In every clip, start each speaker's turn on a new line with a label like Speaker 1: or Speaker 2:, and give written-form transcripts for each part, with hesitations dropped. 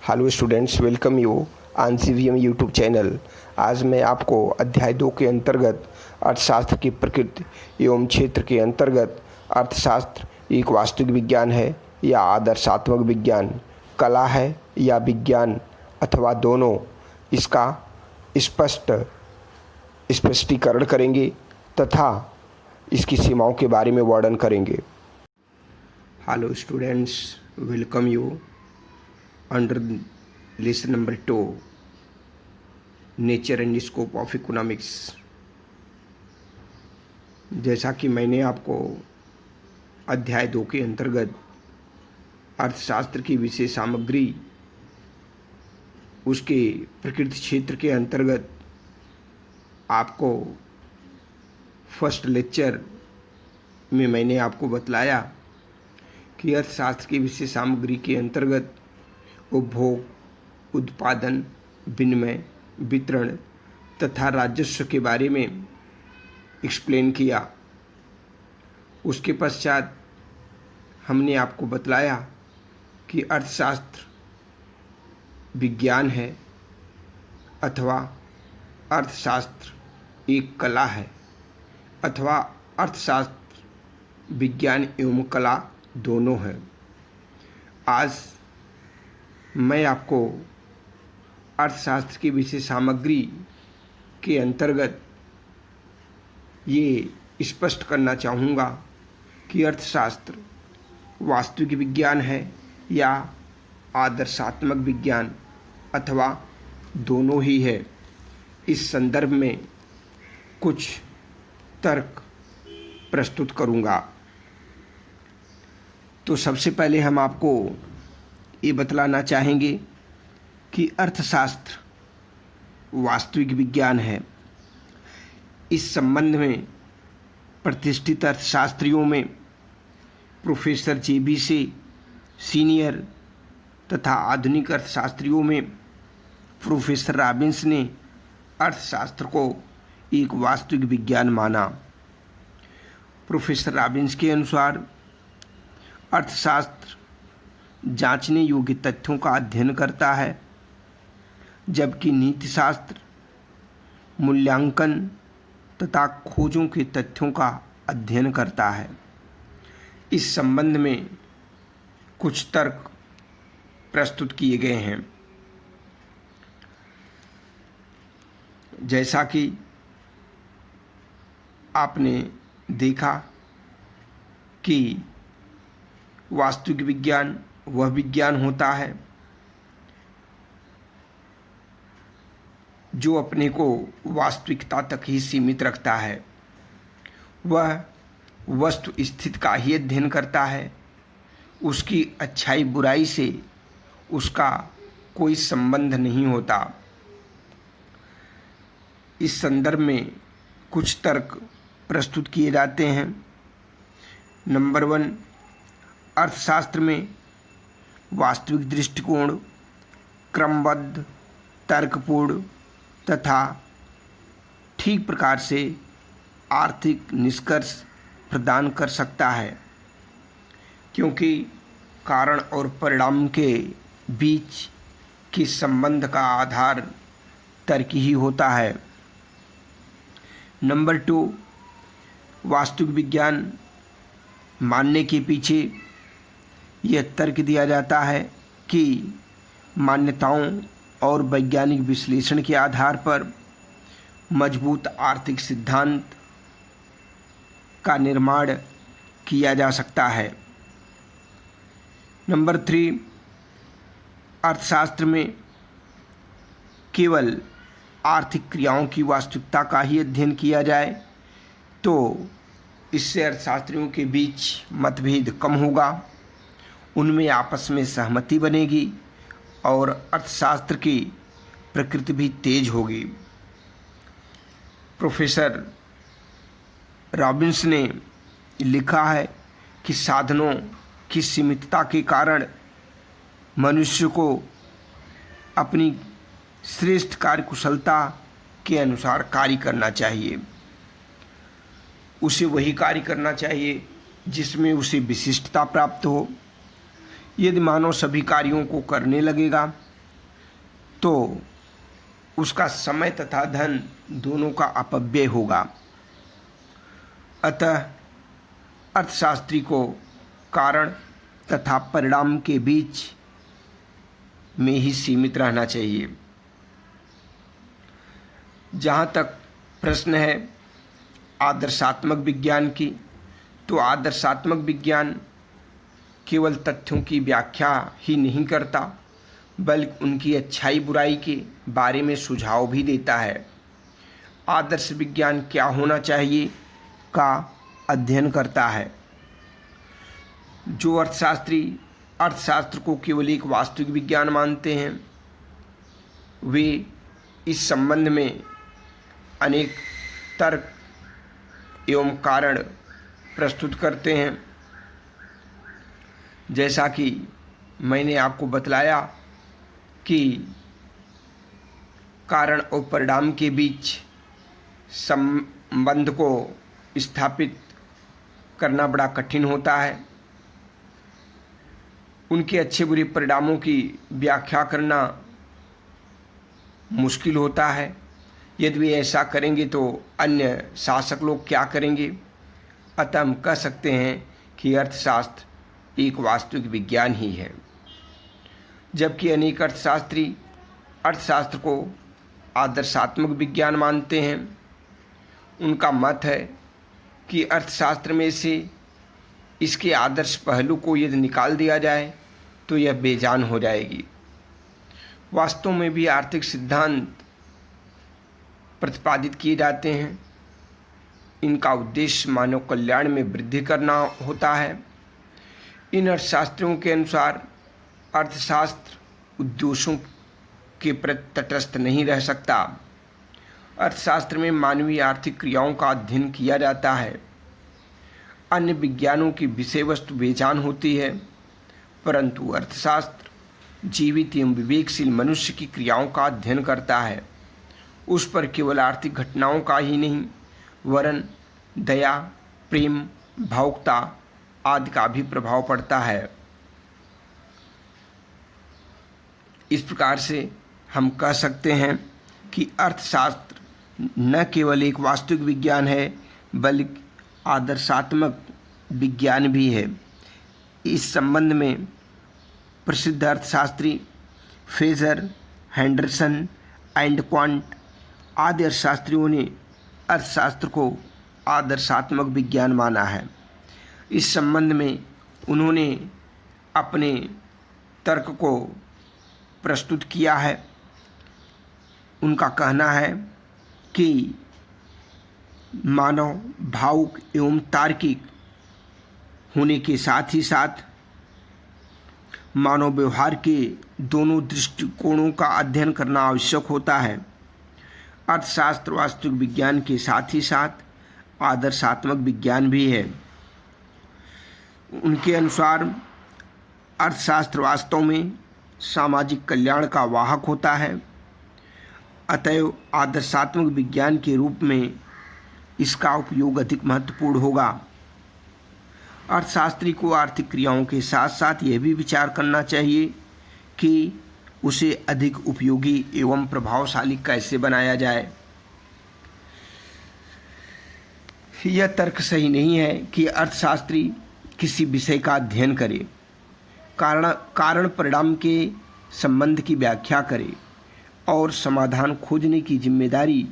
Speaker 1: Hello students, welcome you on CVM YouTube channel. आज मैं आपको अध्याय 2 के अंतर्गत अर्थशास्त्र की प्रकृति एवं क्षेत्र के अंतर्गत अर्थशास्त्र एक वास्तविक विज्ञान है या आदर्शात्मक विज्ञान, कला है या विज्ञान अथवा दोनों, इसका स्पष्टीकरण करेंगे तथा इसकी सीमाओं के बारे में वर्णन करेंगे। Hello students, welcome you under lesson number 2, nature and scope of economics. जैसा कि मैंने आपको अध्याय 2 के अंतर्गत अर्थशास्त्र की विषय सामग्री, उसके प्रकृति क्षेत्र के अंतर्गत आपको फर्स्ट लेक्चर में मैंने आपको बतलाया कि अर्थशास्त्र की विषय सामग्री के अंतर्गत उपभोग, उत्पादन, विनिमय, वितरण तथा राजस्व के बारे में एक्सप्लेन किया। उसके पश्चात हमने आपको बतलाया कि अर्थशास्त्र विज्ञान है अथवा अर्थशास्त्र एक कला है अथवा अर्थशास्त्र विज्ञान एवं कला दोनों है। आज मैं आपको अर्थशास्त्र की विषय सामग्री के अंतर्गत ये स्पष्ट करना चाहूँगा कि अर्थशास्त्र वास्तविक विज्ञान है या आदर्शात्मक विज्ञान अथवा दोनों ही है। इस संदर्भ में कुछ तर्क प्रस्तुत करूँगा। तो सबसे पहले हम आपको ये बतलाना चाहेंगे कि अर्थशास्त्र वास्तविक विज्ञान है। इस संबंध में प्रतिष्ठित अर्थशास्त्रियों में प्रोफेसर JB से सीनियर तथा आधुनिक अर्थशास्त्रियों में प्रोफेसर रॉबिन्स ने अर्थशास्त्र को एक वास्तविक विज्ञान माना। प्रोफेसर रॉबिन्स के अनुसार अर्थशास्त्र जांचने योग्य तथ्यों का अध्ययन करता है, जबकि नीतिशास्त्र मूल्यांकन तथा खोजों के तथ्यों का अध्ययन करता है। इस संबंध में कुछ तर्क प्रस्तुत किए गए हैं। जैसा कि आपने देखा कि वास्तविक विज्ञान वह विज्ञान होता है जो अपने को वास्तविकता तक ही सीमित रखता है। वह वस्तु स्थिति का ही अध्ययन करता है, उसकी अच्छाई बुराई से उसका कोई संबंध नहीं होता। इस संदर्भ में कुछ तर्क प्रस्तुत किए जाते हैं। नंबर 1, अर्थशास्त्र में वास्तविक दृष्टिकोण क्रमबद्ध, तर्कपूर्ण तथा ठीक प्रकार से आर्थिक निष्कर्ष प्रदान कर सकता है, क्योंकि कारण और परिणाम के बीच के संबंध का आधार तर्क ही होता है। नंबर 2, वास्तविक विज्ञान मानने के पीछे यह तर्क दिया जाता है कि मान्यताओं और वैज्ञानिक विश्लेषण के आधार पर मजबूत आर्थिक सिद्धांत का निर्माण किया जा सकता है। नंबर 3, अर्थशास्त्र में केवल आर्थिक क्रियाओं की वास्तविकता का ही अध्ययन किया जाए तो इससे अर्थशास्त्रियों के बीच मतभेद कम होगा, उनमें आपस में सहमति बनेगी और अर्थशास्त्र की प्रकृति भी तेज होगी। प्रोफेसर रॉबिन्स ने लिखा है कि साधनों की सीमितता के कारण मनुष्य को अपनी श्रेष्ठ कार्यकुशलता के अनुसार कार्य करना चाहिए। उसे वही कार्य करना चाहिए जिसमें उसे विशिष्टता प्राप्त हो। यदि मानव सभी कार्यों को करने लगेगा तो उसका समय तथा धन दोनों का अपव्यय होगा। अतः अर्थशास्त्री को कारण तथा परिणाम के बीच में ही सीमित रहना चाहिए। जहाँ तक प्रश्न है आदर्शात्मक विज्ञान की, तो आदर्शात्मक विज्ञान केवल तथ्यों की व्याख्या ही नहीं करता, बल्कि उनकी अच्छाई बुराई के बारे में सुझाव भी देता है। आदर्श विज्ञान क्या होना चाहिए का अध्ययन करता है। जो अर्थशास्त्री अर्थशास्त्र को केवल एक वास्तविक विज्ञान मानते हैं, वे इस संबंध में अनेक तर्क एवं कारण प्रस्तुत करते हैं। जैसा कि मैंने आपको बतलाया कि कारण और परिणाम के बीच संबंध को स्थापित करना बड़ा कठिन होता है। उनके अच्छे बुरे परिणामों की व्याख्या करना मुश्किल होता है। यदि वे ऐसा करेंगे तो अन्य शासक लोग क्या करेंगे? अतः हम कह सकते हैं कि अर्थशास्त्र एक वास्तविक विज्ञान ही है। जबकि अनेक अर्थशास्त्री अर्थशास्त्र को आदर्शात्मक विज्ञान मानते हैं। उनका मत है कि अर्थशास्त्र में से इसके आदर्श पहलू को यदि निकाल दिया जाए तो यह बेजान हो जाएगी। वास्तव में भी आर्थिक सिद्धांत प्रतिपादित किए जाते हैं। इनका उद्देश्य मानव कल्याण में वृद्धि करना होता है। इन अर्थशास्त्रियों के अनुसार अर्थशास्त्र उद्देश्यों के प्रति तटस्थ नहीं रह सकता। अर्थशास्त्र में मानवीय आर्थिक क्रियाओं का अध्ययन किया जाता है। अन्य विज्ञानों की विषय वस्तु बेजान होती है, परंतु अर्थशास्त्र जीवित एवं विवेकशील मनुष्य की क्रियाओं का अध्ययन करता है। उस पर केवल आर्थिक घटनाओं का ही नहीं, वरन दया, प्रेम, भावुकता आदि का भी प्रभाव पड़ता है। इस प्रकार से हम कह सकते हैं कि अर्थशास्त्र न केवल एक वास्तविक विज्ञान है, बल्कि आदर्शात्मक विज्ञान भी है। इस संबंध में प्रसिद्ध अर्थशास्त्री फ्रेजर, हेंडरसन एंड क्वांट आदि अर्थशास्त्रियों ने अर्थशास्त्र को आदर्शात्मक विज्ञान माना है। इस संबंध में उन्होंने अपने तर्क को प्रस्तुत किया है। उनका कहना है कि मानव भावुक एवं तार्किक होने के साथ ही साथ मानव व्यवहार के दोनों दृष्टिकोणों का अध्ययन करना आवश्यक होता है। अर्थशास्त्र वास्तविक विज्ञान के साथ ही साथ आदर्शात्मक विज्ञान भी है। उनके अनुसार अर्थशास्त्र वास्तव में सामाजिक कल्याण का वाहक होता है। अतएव आदर्शात्मक विज्ञान के रूप में इसका उपयोग अधिक महत्वपूर्ण होगा। अर्थशास्त्री को आर्थिक क्रियाओं के साथ साथ यह भी विचार करना चाहिए कि उसे अधिक उपयोगी एवं प्रभावशाली कैसे बनाया जाए। यह तर्क सही नहीं है कि अर्थशास्त्री किसी विषय का अध्ययन करे, कारण परिणाम के संबंध की व्याख्या करे और समाधान खोजने की जिम्मेदारी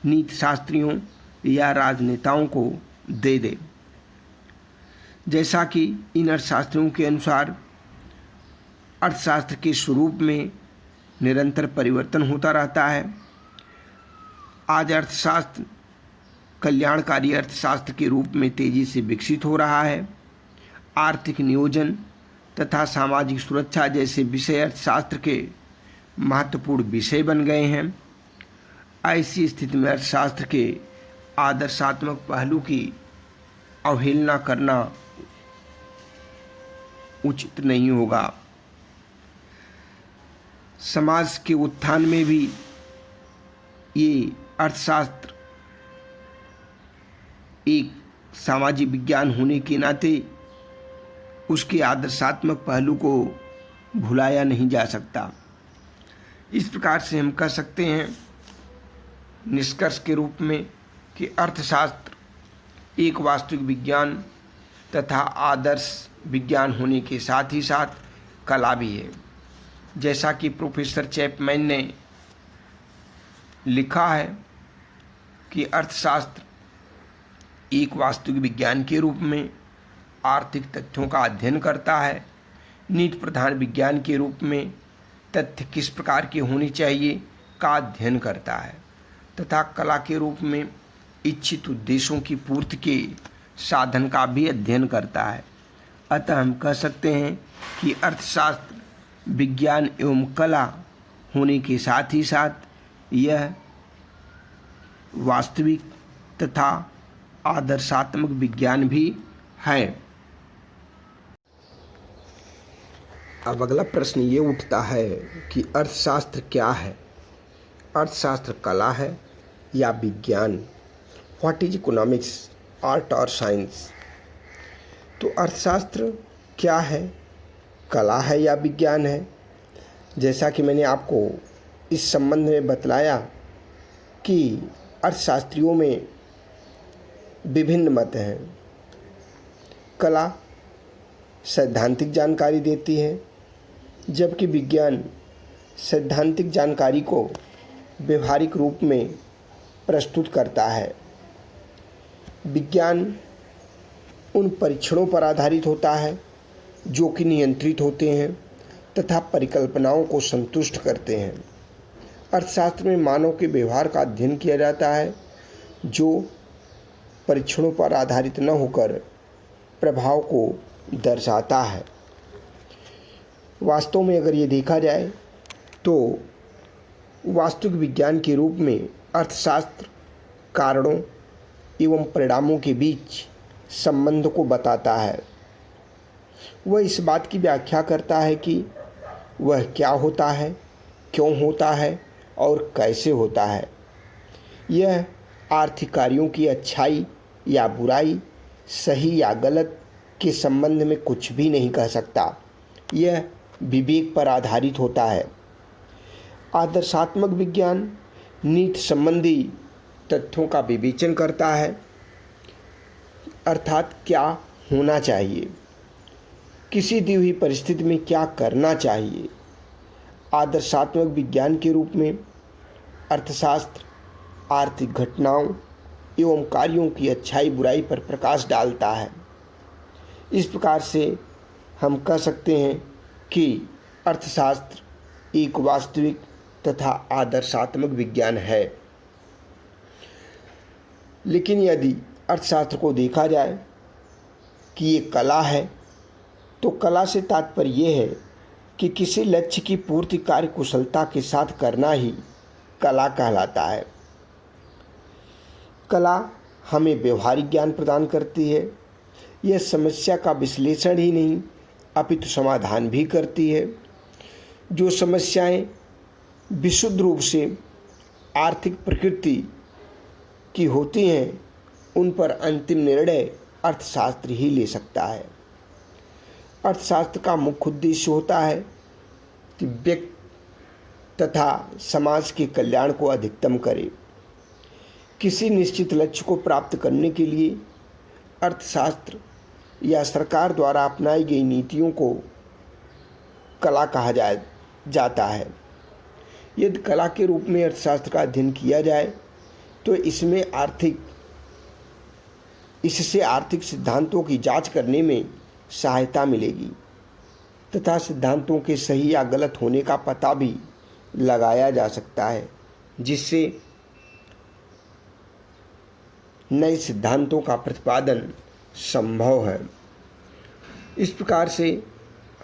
Speaker 1: नीतिशास्त्रियों या राजनेताओं को दे दे। जैसा कि इन अर्थशास्त्रियों के अनुसार अर्थशास्त्र के स्वरूप में निरंतर परिवर्तन होता रहता है। आज अर्थशास्त्र कल्याणकारी अर्थशास्त्र के रूप में तेजी से विकसित हो रहा है। आर्थिक नियोजन तथा सामाजिक सुरक्षा जैसे विषय अर्थशास्त्र के महत्वपूर्ण विषय बन गए हैं। ऐसी स्थिति में अर्थशास्त्र के आदर्शात्मक पहलू की अवहेलना करना उचित नहीं होगा। समाज के उत्थान में भी ये अर्थशास्त्र एक सामाजिक विज्ञान होने के नाते उसके आदर्शात्मक पहलू को भुलाया नहीं जा सकता। इस प्रकार से हम कह सकते हैं निष्कर्ष के रूप में कि अर्थशास्त्र एक वास्तविक विज्ञान तथा आदर्श विज्ञान होने के साथ ही साथ कला भी है। जैसा कि प्रोफेसर चैपमैन ने लिखा है कि अर्थशास्त्र एक वास्तविक विज्ञान के रूप में आर्थिक तथ्यों का अध्ययन करता है, नीति प्रधान विज्ञान के रूप में तथ्य किस प्रकार के होने चाहिए का अध्ययन करता है तथा कला के रूप में इच्छित उद्देश्यों की पूर्ति के साधन का भी अध्ययन करता है। अतः हम कह सकते हैं कि अर्थशास्त्र विज्ञान एवं कला होने के साथ ही साथ यह वास्तविक तथा आदर्शात्मक विज्ञान भी है। अब अगला प्रश्न ये उठता है कि अर्थशास्त्र क्या है? अर्थशास्त्र कला है या विज्ञान? व्हाट इज इकोनॉमिक्स, आर्ट और साइंस? तो अर्थशास्त्र क्या है, कला है या विज्ञान है? जैसा कि मैंने आपको इस संबंध में बतलाया कि अर्थशास्त्रियों में विभिन्न मत हैं। कला सैद्धांतिक जानकारी देती है, जबकि विज्ञान सैद्धांतिक जानकारी को व्यवहारिक रूप में प्रस्तुत करता है। विज्ञान उन परीक्षणों पर आधारित होता है जो कि नियंत्रित होते हैं तथा परिकल्पनाओं को संतुष्ट करते हैं। अर्थशास्त्र में मानव के व्यवहार का अध्ययन किया जाता है जो परीक्षणों पर आधारित न होकर प्रभाव को दर्शाता है। वास्तव में अगर ये देखा जाए तो वास्तविक विज्ञान के रूप में अर्थशास्त्र कारणों एवं परिणामों के बीच संबंध को बताता है। वह इस बात की व्याख्या करता है कि वह क्या होता है, क्यों होता है और कैसे होता है। यह आर्थिक कार्यों की अच्छाई या बुराई, सही या गलत के संबंध में कुछ भी नहीं कह सकता। यह विवेक पर आधारित होता है। आदर्शात्मक विज्ञान नीति संबंधी तथ्यों का विवेचन करता है, अर्थात क्या होना चाहिए, किसी दी हुई परिस्थिति में क्या करना चाहिए। आदर्शात्मक विज्ञान के रूप में अर्थशास्त्र आर्थिक घटनाओं एवं कार्यों की अच्छाई बुराई पर प्रकाश डालता है। इस प्रकार से हम कह सकते हैं कि अर्थशास्त्र एक वास्तविक तथा आदर्शात्मक विज्ञान है। लेकिन यदि अर्थशास्त्र को देखा जाए कि ये कला है, तो कला से तात्पर्य ये है कि किसी लक्ष्य की पूर्ति कार्य कुशलता के साथ करना ही कला कहलाता है। कला हमें व्यवहारिक ज्ञान प्रदान करती है। यह समस्या का विश्लेषण ही नहीं अपितु समाधान भी करती है। जो समस्याएं विशुद्ध रूप से आर्थिक प्रकृति की होती हैं, उन पर अंतिम निर्णय अर्थशास्त्र ही ले सकता है। अर्थशास्त्र का मुख्य उद्देश्य होता है कि व्यक्ति तथा समाज के कल्याण को अधिकतम करे। किसी निश्चित लक्ष्य को प्राप्त करने के लिए अर्थशास्त्र या सरकार द्वारा अपनाई गई नीतियों को कला कहा जाता है। यदि कला के रूप में अर्थशास्त्र का अध्ययन किया जाए तो इससे आर्थिक सिद्धांतों की जांच करने में सहायता मिलेगी तथा सिद्धांतों के सही या गलत होने का पता भी लगाया जा सकता है, जिससे नए सिद्धांतों का प्रतिपादन संभव है। इस प्रकार से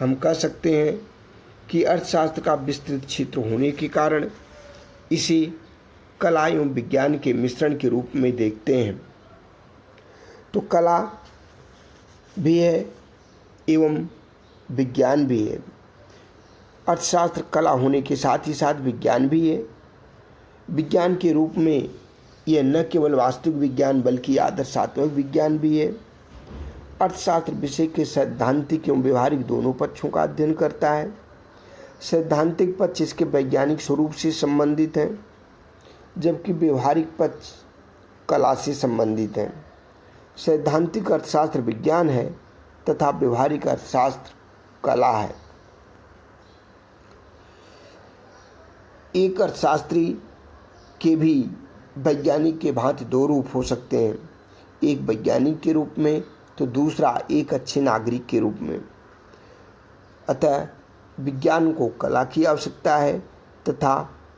Speaker 1: हम कह सकते हैं कि अर्थशास्त्र का विस्तृत क्षेत्र होने के कारण इसे कला एवं विज्ञान के मिश्रण के रूप में देखते हैं। तो कला भी है एवं विज्ञान भी है। अर्थशास्त्र कला होने के साथ ही साथ विज्ञान भी है। विज्ञान के रूप में यह न केवल वास्तविक विज्ञान बल्कि आदर्शात्मक विज्ञान भी है। अर्थशास्त्र विषय के सैद्धांतिक एवं व्यवहारिक दोनों पक्षों का अध्ययन करता है। सैद्धांतिक पक्ष इसके वैज्ञानिक स्वरूप से संबंधित है, जबकि व्यवहारिक पक्ष कला से संबंधित है। सैद्धांतिक अर्थशास्त्र विज्ञान है तथा व्यवहारिक अर्थशास्त्र कला है। एक अर्थशास्त्री के भी वैज्ञानिक के भांति दो रूप हो सकते हैं, एक वैज्ञानिक के रूप में तो दूसरा एक अच्छे नागरिक के रूप में। अतः विज्ञान को कला की आवश्यकता है तथा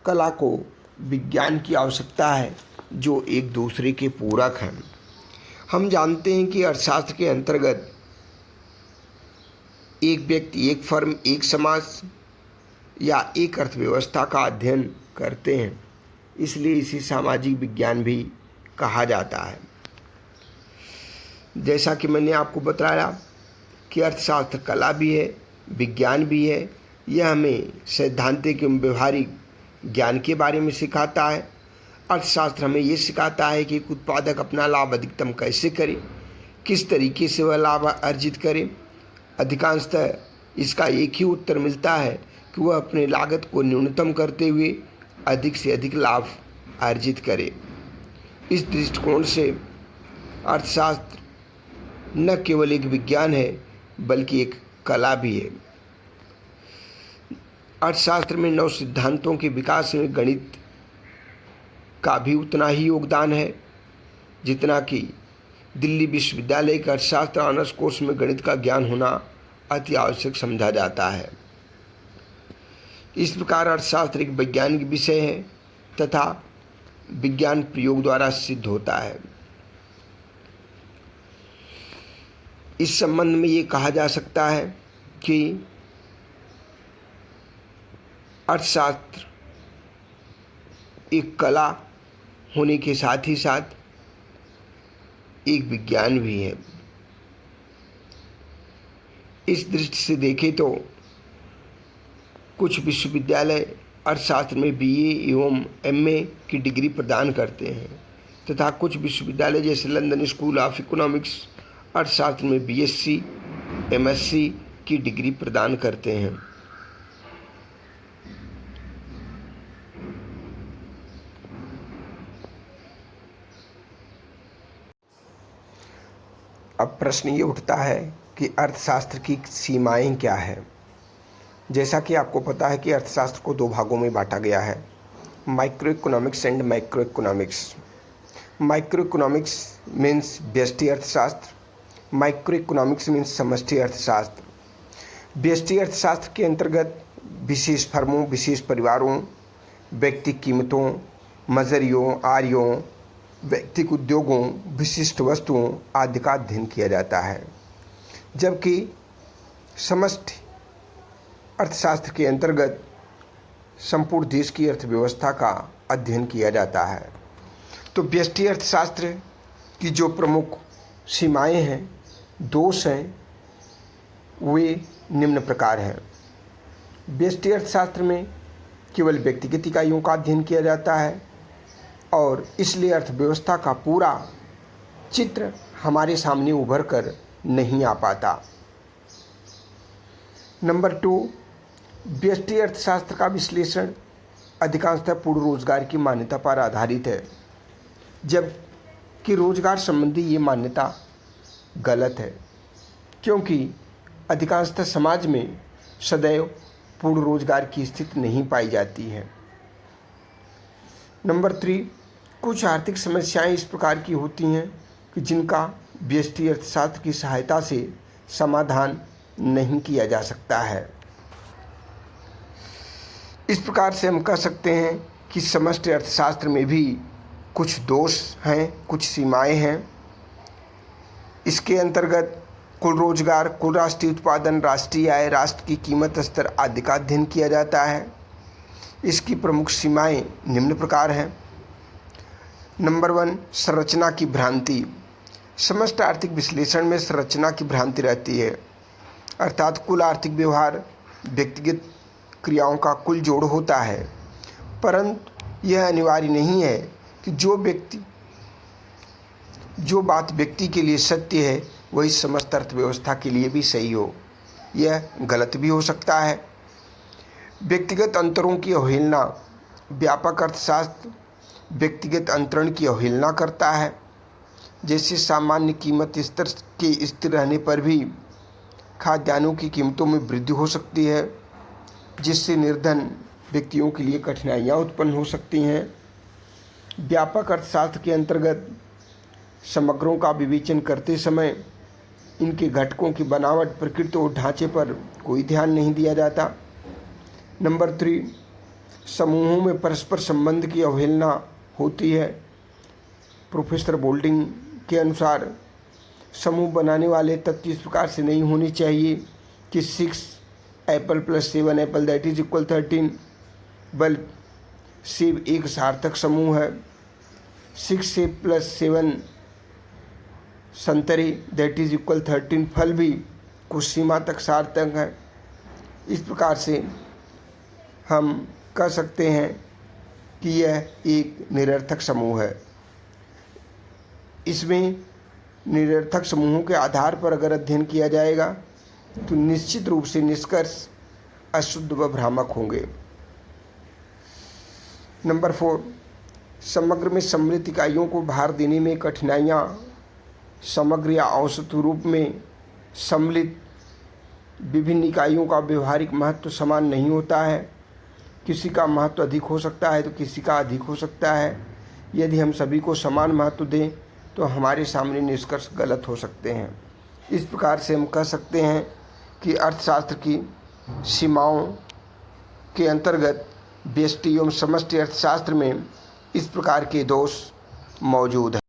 Speaker 1: कला को विज्ञान की आवश्यकता है, जो एक दूसरे के पूरक हैं। हम जानते हैं कि अर्थशास्त्र के अंतर्गत एक व्यक्ति, एक फर्म, एक समाज या एक अर्थव्यवस्था का अध्ययन करते हैं, इसलिए इसे सामाजिक विज्ञान भी कहा जाता है। जैसा कि मैंने आपको बताया कि अर्थशास्त्र कला भी है, विज्ञान भी है। यह हमें सैद्धांतिक एवं व्यवहारिक ज्ञान के बारे में सिखाता है। अर्थशास्त्र हमें ये सिखाता है कि एक उत्पादक अपना लाभ अधिकतम कैसे करे, किस तरीके से वह लाभ अर्जित करे। अधिकांशतः इसका एक ही उत्तर मिलता है कि वह अपने लागत को न्यूनतम करते हुए अधिक से अधिक लाभ अर्जित करे। इस दृष्टिकोण से अर्थशास्त्र न केवल एक विज्ञान है बल्कि एक कला भी है। अर्थशास्त्र में 9 सिद्धांतों के विकास में गणित का भी उतना ही योगदान है जितना कि दिल्ली विश्वविद्यालय के अर्थशास्त्र ऑनर्स कोर्स में गणित का ज्ञान होना अति आवश्यक समझा जाता है। इस प्रकार अर्थशास्त्र एक वैज्ञानिक विषय है तथा विज्ञान प्रयोग द्वारा सिद्ध होता है। इस संबंध में ये कहा जा सकता है कि अर्थशास्त्र एक कला होने के साथ ही साथ एक विज्ञान भी है। इस दृष्टि से देखें तो कुछ विश्वविद्यालय अर्थशास्त्र में बीए एवं एमए की डिग्री प्रदान करते हैं तथा कुछ विश्वविद्यालय जैसे लंदन स्कूल ऑफ इकोनॉमिक्स अर्थशास्त्र में बीएससी, एमएससी की डिग्री प्रदान करते हैं। अब प्रश्न ये उठता है कि अर्थशास्त्र की सीमाएं क्या है। जैसा कि आपको पता है कि अर्थशास्त्र को 2 भागों में बांटा गया है, micro economics and macro economics. Micro economics means व्यष्टि अर्थशास्त्र, माइक्रो इकोनॉमिक्स मीन्स समष्टि अर्थशास्त्र। व्यष्टि अर्थशास्त्र के अंतर्गत विशेष फर्मों, विशेष परिवारों, व्यक्तिक कीमतों, मजरियों, आर्यों, व्यक्तिक उद्योगों, विशिष्ट वस्तुओं आदि का अध्ययन किया जाता है, जबकि समष्टि अर्थशास्त्र के अंतर्गत संपूर्ण देश की अर्थव्यवस्था का अध्ययन किया जाता है। तो व्यष्टि अर्थशास्त्र की जो प्रमुख सीमाएं हैं, दोष हैं, वे निम्न प्रकार हैं। व्यष्टि अर्थशास्त्र में केवल व्यक्तिगत इकाइयों का अध्ययन किया जाता है और इसलिए अर्थव्यवस्था का पूरा चित्र हमारे सामने उभर कर नहीं आ पाता। नंबर 2, व्यष्टि अर्थशास्त्र का विश्लेषण अधिकांशतः पूर्ण रोजगार की मान्यता पर आधारित है, जबकि रोजगार संबंधी ये मान्यता गलत है, क्योंकि अधिकांशतः समाज में सदैव पूर्ण रोजगार की स्थिति नहीं पाई जाती है। नंबर 3, कुछ आर्थिक समस्याएं इस प्रकार की होती हैं कि जिनका व्यष्टि अर्थशास्त्र की सहायता से समाधान नहीं किया जा सकता है। इस प्रकार से हम कह सकते हैं कि समष्टि अर्थशास्त्र में भी कुछ दोष हैं, कुछ सीमाएं हैं। इसके अंतर्गत कुल रोजगार, कुल राष्ट्रीय उत्पादन, राष्ट्रीय आय, राष्ट्र की कीमत स्तर आदि का अध्ययन किया जाता है। इसकी प्रमुख सीमाएं निम्न प्रकार हैं। नंबर 1, संरचना की भ्रांति। समष्टि आर्थिक विश्लेषण में संरचना की भ्रांति रहती है, अर्थात कुल आर्थिक व्यवहार व्यक्तिगत क्रियाओं का कुल जोड़ होता है, परंतु यह अनिवार्य नहीं है कि जो बात व्यक्ति के लिए सत्य है वही समस्त अर्थव्यवस्था के लिए भी सही हो। यह गलत भी हो सकता है। व्यक्तिगत अंतरों की अवहेलना। व्यापक अर्थशास्त्र व्यक्तिगत अंतरण की अवहेलना करता है। जैसे सामान्य कीमत स्तर के स्थिर रहने पर भी खाद्यान्नों की कीमतों में वृद्धि हो सकती है, जिससे निर्धन व्यक्तियों के लिए कठिनाइयाँ उत्पन्न हो सकती हैं। व्यापक अर्थशास्त्र के अंतर्गत समग्रों का विवेचन करते समय इनके घटकों की बनावट, प्रकृति और ढांचे पर कोई ध्यान नहीं दिया जाता। नंबर 3, समूहों में परस्पर संबंध की अवहेलना होती है। प्रोफेसर बोल्डिंग के अनुसार समूह बनाने वाले तथ्य इस प्रकार से नहीं होने चाहिए कि 6 एप्पल + 7 एप्पल = 13, बल्कि सेब एक सार्थक समूह है। 6 सेब + 7 संतरे = 13 फल भी कुछ सीमा तक सार्थक है। इस प्रकार से हम कह सकते हैं कि यह एक निरर्थक समूह है। इसमें निरर्थक समूहों के आधार पर अगर अध्ययन किया जाएगा तो निश्चित रूप से निष्कर्ष अशुद्ध व भ्रामक होंगे। नंबर 4, समग्र में सम्मिलित इकाइयों को भार देने में कठिनाइयाँ। समग्र या औसत रूप में सम्मिलित विभिन्न इकाइयों का व्यवहारिक महत्व समान नहीं होता है। किसी का महत्व अधिक हो सकता है तो किसी का अधिक हो सकता है। यदि हम सभी को समान महत्व दें तो हमारे सामने निष्कर्ष गलत हो सकते हैं। इस प्रकार से हम कह सकते हैं कि अर्थशास्त्र की सीमाओं के अंतर्गत व्यष्टि एवं समष्टि अर्थशास्त्र में इस प्रकार के दोष मौजूद हैं।